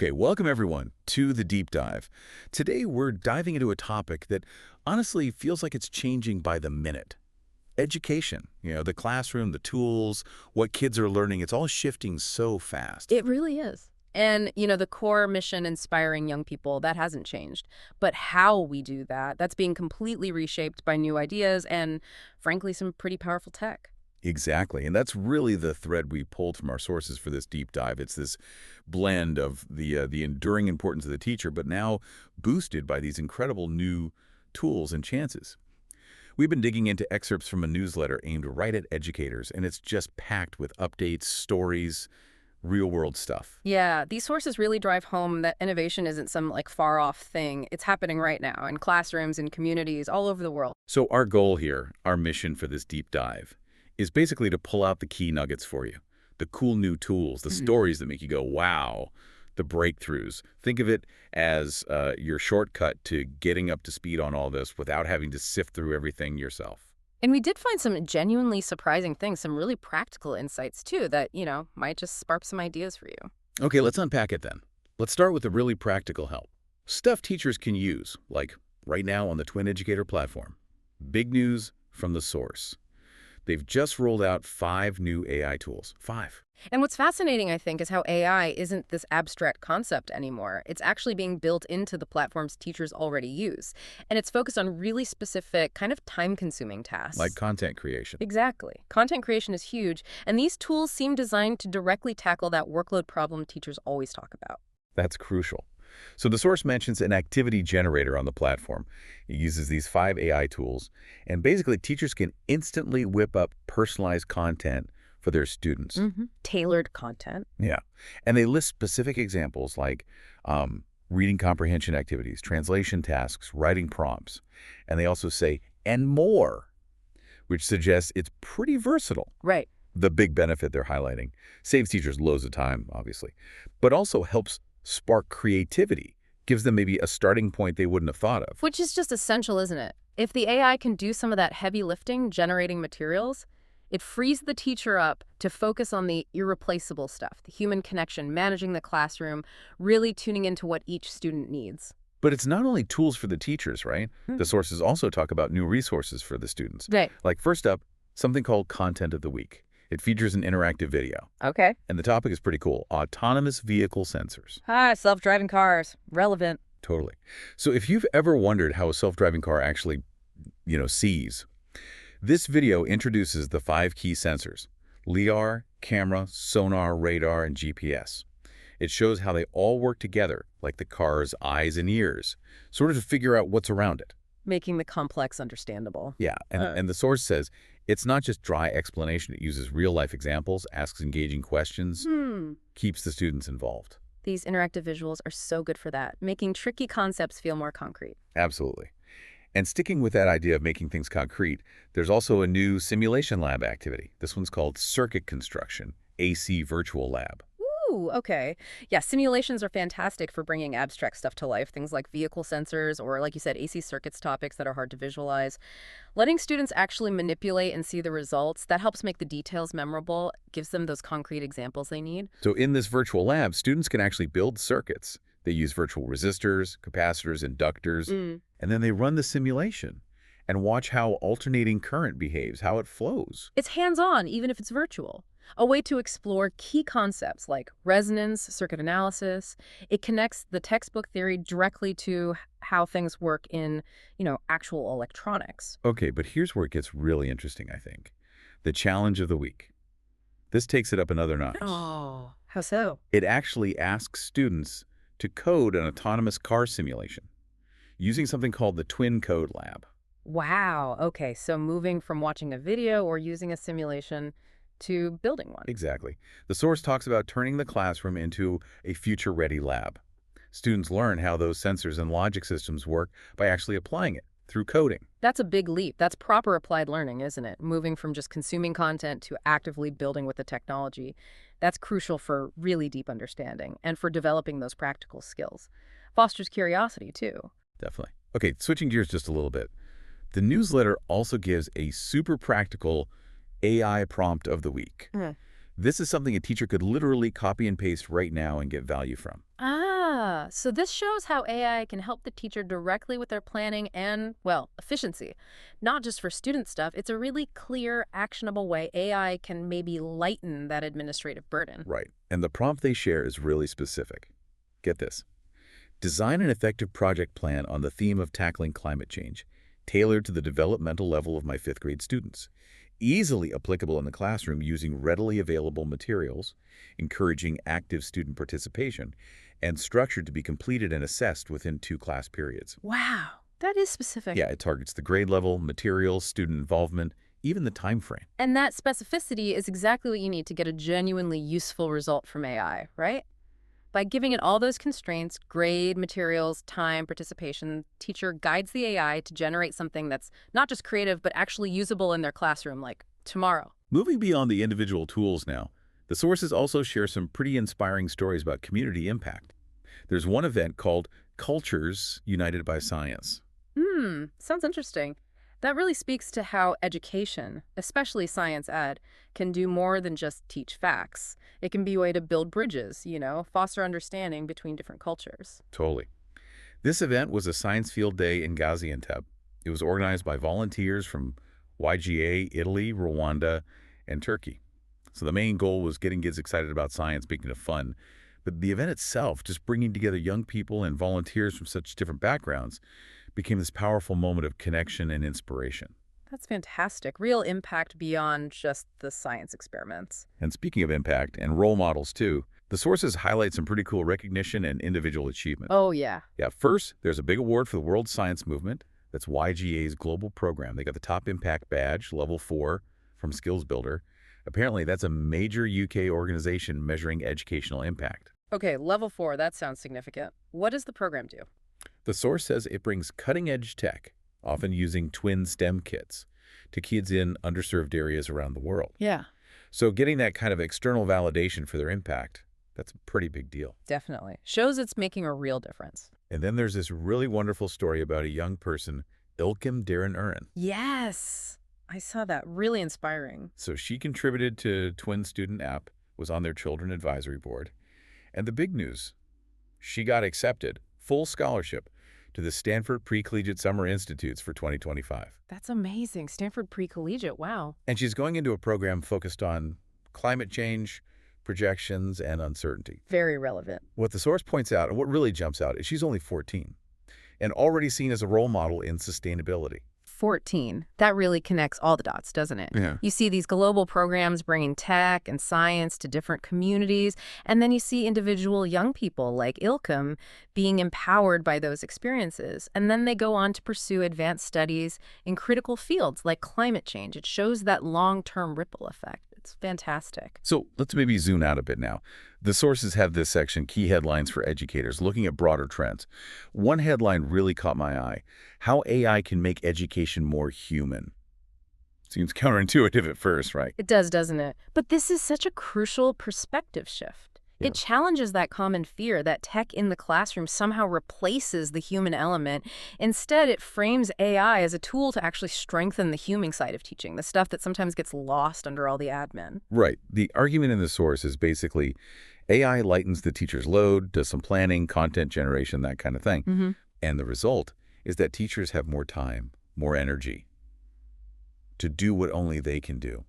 Okay, welcome everyone to the deep dive. Today we're diving into a topic that honestly feels like it's changing by the minute. Education, the classroom, the tools, what kids are learning, it's all shifting so fast. It really is. And, the core mission inspiring young people, that hasn't changed. But how we do that, that's being completely reshaped by new ideas and, frankly, some pretty powerful tech. Exactly, and that's really the thread we pulled from our sources for this deep dive. It's this blend of the enduring importance of the teacher, but now boosted by these incredible new tools and chances. We've been digging into excerpts from a newsletter aimed right at educators, and it's just packed with updates, stories, real-world stuff. Yeah, these sources really drive home that innovation isn't some, far-off thing. It's happening right now in classrooms and communities all over the world. So our goal here, our mission for this deep dive, is basically to pull out the key nuggets for you. The cool new tools, the stories that make you go, wow, the breakthroughs. Think of it as your shortcut to getting up to speed on all this without having to sift through everything yourself. And we did find some genuinely surprising things, some really practical insights, too, that, might just spark some ideas for you. Okay, let's unpack it then. Let's start with the really practical help. Stuff teachers can use, like right now on the Twin Educator platform. Big news from the source. They've just rolled out 5 new AI tools. 5. And what's fascinating, I think, is how AI isn't this abstract concept anymore. It's actually being built into the platforms teachers already use. And it's focused on really specific, kind of time-consuming tasks. Like content creation. Exactly. Content creation is huge, and these tools seem designed to directly tackle that workload problem teachers always talk about. That's crucial. So the source mentions an activity generator on the platform. It uses these 5 AI tools, and basically teachers can instantly whip up personalized content for their students. Tailored content. Yeah. And they list specific examples like reading comprehension activities, translation tasks, writing prompts. And they also say, and more, which suggests it's pretty versatile. Right. The big benefit they're highlighting saves teachers loads of time, obviously, but also helps spark creativity, gives them maybe a starting point they wouldn't have thought of. Which is just essential, isn't it? If the AI can do some of that heavy lifting, generating materials, it frees the teacher up to focus on the irreplaceable stuff, the human connection, managing the classroom, really tuning into what each student needs. But it's not only tools for the teachers, right? The sources also talk about new resources for the students. Right. Like first up, something called Content of the Week. It features an interactive video. Okay. And the topic is pretty cool. Autonomous vehicle sensors. Self-driving cars. Relevant. Totally. So if you've ever wondered how a self-driving car actually, sees, this video introduces the 5 key sensors: LiDAR, camera, sonar, radar, and GPS. It shows how they all work together, like the car's eyes and ears, sort of to figure out what's around it. Making the complex understandable. Yeah, and the source says it's not just dry explanation. It uses real-life examples, asks engaging questions, keeps the students involved. These interactive visuals are so good for that, making tricky concepts feel more concrete. Absolutely. And sticking with that idea of making things concrete, there's also a new simulation lab activity. This one's called Circuit Construction, AC Virtual Lab. Ooh, okay. Yeah, simulations are fantastic for bringing abstract stuff to life, things like vehicle sensors or, like you said, AC circuits topics that are hard to visualize. Letting students actually manipulate and see the results, that helps make the details memorable, gives them those concrete examples they need. So in this virtual lab, students can actually build circuits. They use virtual resistors, capacitors, inductors, and then they run the simulation and watch how alternating current behaves, how it flows. It's hands-on, even if it's virtual. A way to explore key concepts like resonance, circuit analysis. It connects the textbook theory directly to how things work in, actual electronics. Okay, but here's where it gets really interesting, I think. The challenge of the week. This takes it up another notch. Oh, how so? It actually asks students to code an autonomous car simulation using something called the Twin Code Lab. Wow. Okay, so moving from watching a video or using a simulation to building one. Exactly. The source talks about turning the classroom into a future-ready lab. Students learn how those sensors and logic systems work by actually applying it through coding. That's a big leap. That's proper applied learning, isn't it? Moving from just consuming content to actively building with the technology. That's crucial for really deep understanding and for developing those practical skills. Fosters curiosity, too. Definitely. Okay, switching gears just a little bit. The newsletter also gives a super practical AI prompt of the week. This is something a teacher could literally copy and paste right now and get value from. So this shows how AI can help the teacher directly with their planning and, well, efficiency. Not just for student stuff, it's a really clear, actionable way AI can maybe lighten that administrative burden. Right. And the prompt they share is really specific. Get this. Design an effective project plan on the theme of tackling climate change, tailored to the developmental level of my fifth grade students. Easily applicable in the classroom using readily available materials, encouraging active student participation, and structured to be completed and assessed within 2 class periods. Wow, that is specific. Yeah, it targets the grade level, materials, student involvement, even the time frame. And that specificity is exactly what you need to get a genuinely useful result from AI, right? By giving it all those constraints, grade, materials, time, participation, teacher guides the AI to generate something that's not just creative, but actually usable in their classroom, like tomorrow. Moving beyond the individual tools now, the sources also share some pretty inspiring stories about community impact. There's one event called Cultures United by Science. Sounds interesting. That really speaks to how education, especially science ed, can do more than just teach facts. It can be a way to build bridges, foster understanding between different cultures. Totally. This event was a science field day in Gaziantep. It was organized by volunteers from YGA, Italy, Rwanda, and Turkey. So the main goal was getting kids excited about science, making it fun. But the event itself, just bringing together young people and volunteers from such different backgrounds, became this powerful moment of connection and inspiration. That's fantastic. Real impact beyond just the science experiments. And speaking of impact and role models too, the sources highlight some pretty cool recognition and individual achievement. Oh, yeah. Yeah, first, there's a big award for the World Science Movement. That's YGA's global program. They got the Top Impact Badge, Level 4, from Skills Builder. Apparently, that's a major UK organization measuring educational impact. Okay, level 4, that sounds significant. What does the program do? The source says it brings cutting-edge tech, often using twin STEM kits, to kids in underserved areas around the world. Yeah. So getting that kind of external validation for their impact, that's a pretty big deal. Definitely. Shows it's making a real difference. And then there's this really wonderful story about a young person, Ilkim Darren Uren. Yes. I saw that. Really inspiring. So she contributed to Twin Student App, was on their Children Advisory Board. And the big news, she got accepted, full scholarship, to the Stanford Pre-Collegiate Summer Institutes for 2025. That's amazing. Stanford Pre-Collegiate. Wow. And she's going into a program focused on climate change, projections, and uncertainty. Very relevant. What the source points out, and what really jumps out, is she's only 14 and already seen as a role model in sustainability. 14. That really connects all the dots, doesn't it? Yeah. You see these global programs bringing tech and science to different communities, and then you see individual young people like Ilkum being empowered by those experiences, and then they go on to pursue advanced studies in critical fields like climate change. It shows that long-term ripple effect. It's fantastic. So let's maybe zoom out a bit now. The sources have this section, Key Headlines for Educators, looking at broader trends. One headline really caught my eye: how AI can make education more human. Seems counterintuitive at first, right? It does, doesn't it? But this is such a crucial perspective shift. Yeah. It challenges that common fear that tech in the classroom somehow replaces the human element. Instead, it frames AI as a tool to actually strengthen the human side of teaching, the stuff that sometimes gets lost under all the admin. Right. The argument in the source is basically AI lightens the teacher's load, does some planning, content generation, that kind of thing. And the result is that teachers have more time, more energy to do what only they can do: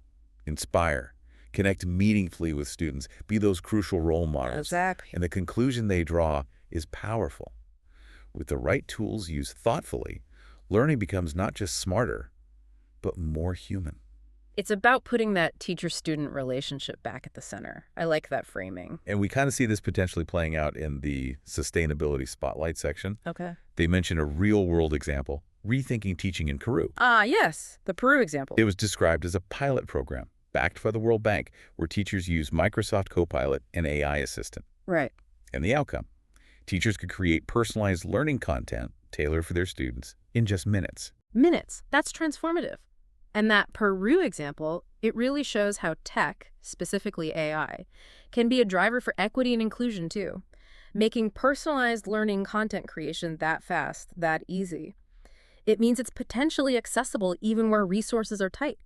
inspire, connect meaningfully with students, be those crucial role models. Exactly. And the conclusion they draw is powerful. With the right tools used thoughtfully, learning becomes not just smarter, but more human. It's about putting that teacher-student relationship back at the center. I like that framing. And we kind of see this potentially playing out in the sustainability spotlight section. Okay. They mention a real-world example, rethinking teaching in Peru. Ah, yes. The Peru example. It was described as a pilot program, backed by the World Bank, where teachers use Microsoft Copilot and AI Assistant. Right. And the outcome: teachers could create personalized learning content tailored for their students in just minutes. Minutes. That's transformative. And that Peru example, it really shows how tech, specifically AI, can be a driver for equity and inclusion too, making personalized learning content creation that fast, that easy. It means it's potentially accessible even where resources are tight.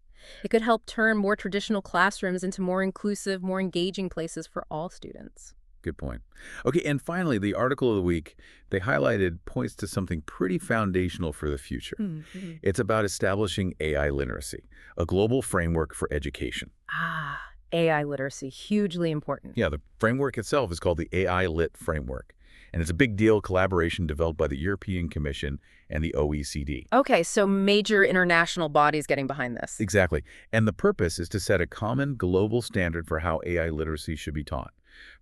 It could help turn more traditional classrooms into more inclusive, more engaging places for all students. Good point. Okay, and finally, the article of the week, they highlighted points to something pretty foundational for the future. Mm-hmm. It's about establishing AI literacy, a global framework for education. Ah, AI literacy, hugely important. Yeah, the framework itself is called the AI Lit Framework, and it's a big deal collaboration developed by the European Commission and the OECD. Okay, so major international bodies getting behind this. Exactly. And the purpose is to set a common global standard for how AI literacy should be taught,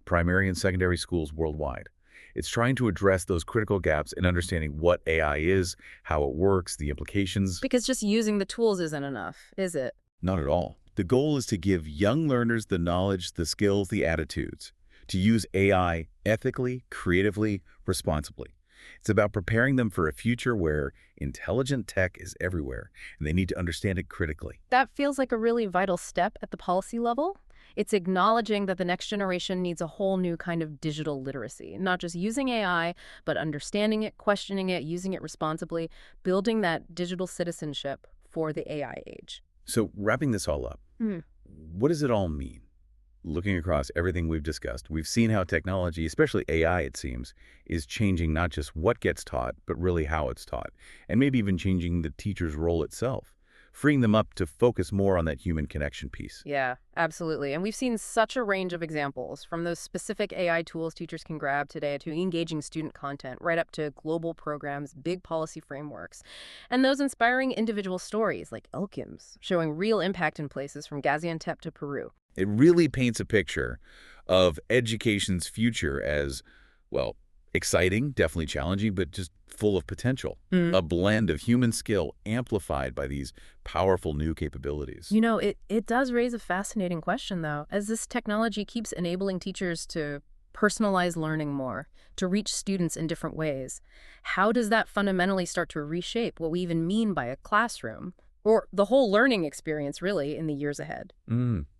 primary and secondary schools worldwide. It's trying to address those critical gaps in understanding what AI is, how it works, the implications. Because just using the tools isn't enough, is it? Not at all. The goal is to give young learners the knowledge, the skills, the attitudes to use AI ethically, creatively, responsibly. It's about preparing them for a future where intelligent tech is everywhere, and they need to understand it critically. That feels like a really vital step at the policy level. It's acknowledging that the next generation needs a whole new kind of digital literacy, not just using AI, but understanding it, questioning it, using it responsibly, building that digital citizenship for the AI age. So wrapping this all up, what does it all mean? Looking across everything we've discussed, we've seen how technology, especially AI it seems, is changing not just what gets taught, but really how it's taught, and maybe even changing the teacher's role itself, freeing them up to focus more on that human connection piece. Yeah, absolutely. And we've seen such a range of examples, from those specific AI tools teachers can grab today to engaging student content, right up to global programs, big policy frameworks, and those inspiring individual stories like Elkim's, showing real impact in places from Gaziantep to Peru. It really paints a picture of education's future as, well, exciting, definitely challenging, but just full of potential. A blend of human skill amplified by these powerful new capabilities. You know, it does raise a fascinating question, though. As this technology keeps enabling teachers to personalize learning more, to reach students in different ways, how does that fundamentally start to reshape what we even mean by a classroom? Or the whole learning experience, really, in the years ahead.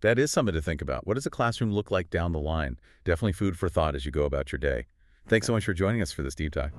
That is something to think about. What does a classroom look like down the line? Definitely food for thought as you go about your day. Thanks so much for joining us for this deep dive.